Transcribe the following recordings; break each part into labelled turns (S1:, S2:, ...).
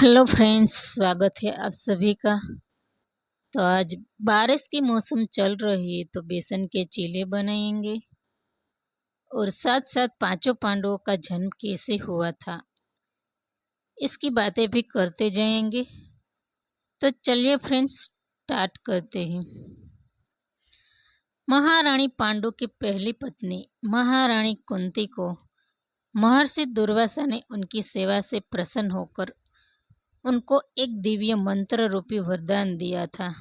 S1: Hello friends, स्वागत है आप सभी का। तो आज बारिश की मौसम चल रही है तो बेसन के चीले बनाएंगे और साथ साथ पांचों पांडवों का जन्म कैसे हुआ था इसकी बातें भी करते जाएंगे। तो चलिए फ्रेंड्स, स्टार्ट करते हैं। महारानी पांडु की पहली पत्नी महारानी कुंती को महर्षि दुर्वासा ने उनकी सेवा से प्रसन्न होकर उनको एक दिव्य मंत्र रूपी वरदान दिया था,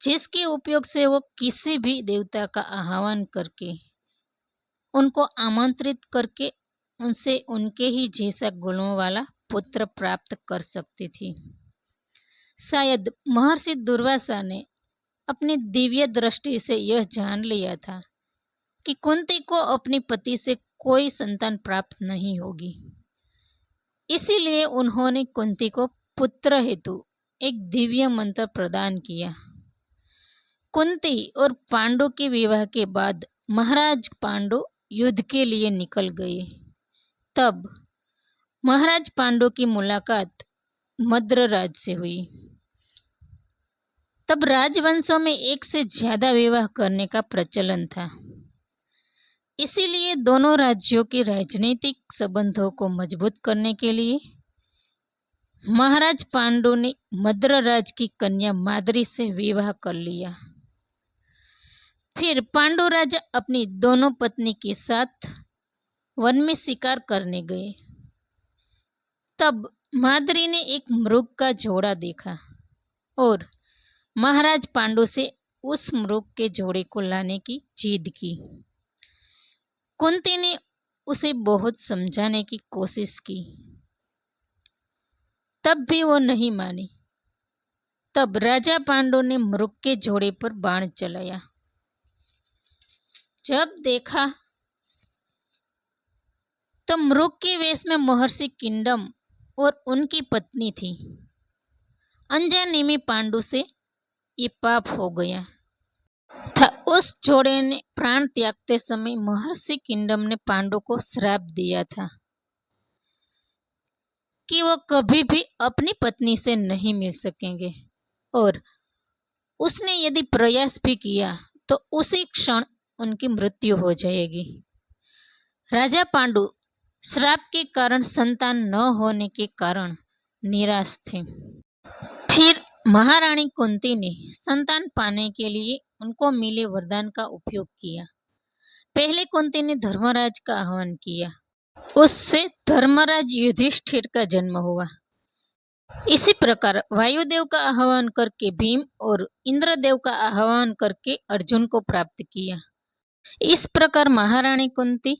S1: जिसके उपयोग से वो किसी भी देवता का आह्वान करके उनको आमंत्रित करके उनसे उनके ही जैसा गुणों वाला पुत्र प्राप्त कर सकती थी। शायद महर्षि दुर्वासा ने अपनी दिव्य दृष्टि से यह जान लिया था कि कुंती को अपने पति से कोई संतान प्राप्त नहीं होगी। इसीलिए उन्होंने कुंती को पुत्र हेतु एक दिव्य मंत्र प्रदान किया। कुंती और पांडु के विवाह के बाद महाराज पांडु युद्ध के लिए निकल गए। तब महाराज पांडु की मुलाकात मद्रराज से हुई। तब राजवंशों में एक से ज्यादा विवाह करने का प्रचलन था। इसीलिए दोनों राज्यों के राजनीतिक संबंधों को मजबूत करने के लिए महाराज पांडु ने मद्रराज की कन्या माद्री से विवाह कर लिया। फिर पांडु राजा अपनी दोनों पत्नी के साथ वन में शिकार करने गए। तब माद्री ने एक मृग का जोड़ा देखा और महाराज पांडु से उस मृग के जोड़े को लाने की जिद की। कुंती ने उसे बहुत समझाने की कोशिश की, तब भी वो नहीं मानी। तब राजा पांडु ने मृग के जोड़े पर बाण चलाया। जब देखा तो मृग के वेश में महर्षि किंडम और उनकी पत्नी थी। अनजाने में पांडु से ये पाप हो गया था। उस जोड़े ने प्राण त्यागते समय महर्षि किंडम ने पांडु को श्राप दिया था कि वो कभी भी अपनी पत्नी से नहीं मिल सकेंगे, और उसने यदि प्रयास भी किया तो उसी क्षण उनकी मृत्यु हो जाएगी। राजा पांडु श्राप के कारण संतान न होने के कारण निराश थे। फिर महारानी कुंती ने संतान पाने के लिए उनको मिले वरदान का उपयोग किया। पहले कुंती ने धर्मराज का आह्वान किया। उससे धर्मराज युधिष्ठिर का जन्म हुआ। इसी प्रकार वायुदेव का आह्वान करके भीम और इंद्रदेव का आह्वान करके अर्जुन को प्राप्त किया। इस प्रकार महारानी कुंती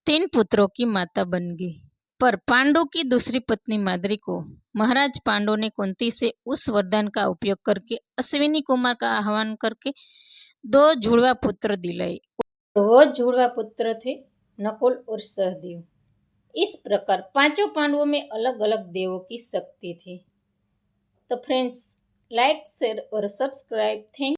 S1: 3 पुत्रों की माता बन गई। पर पांडु की दूसरी पत्नी माद्री को महाराज पांडु ने कुंती से उस वरदान का उपयोग करके अश्विनी कुमार का आह्वान करके 2 जुड़वा पुत्र दिलाए। वो जुड़वा पुत्र थे नकुल और सहदेव। इस प्रकार पांचों पांडवों में अलग अलग देवों की शक्ति थी। तो फ्रेंड्स, लाइक, शेयर और सब्सक्राइब। थैंक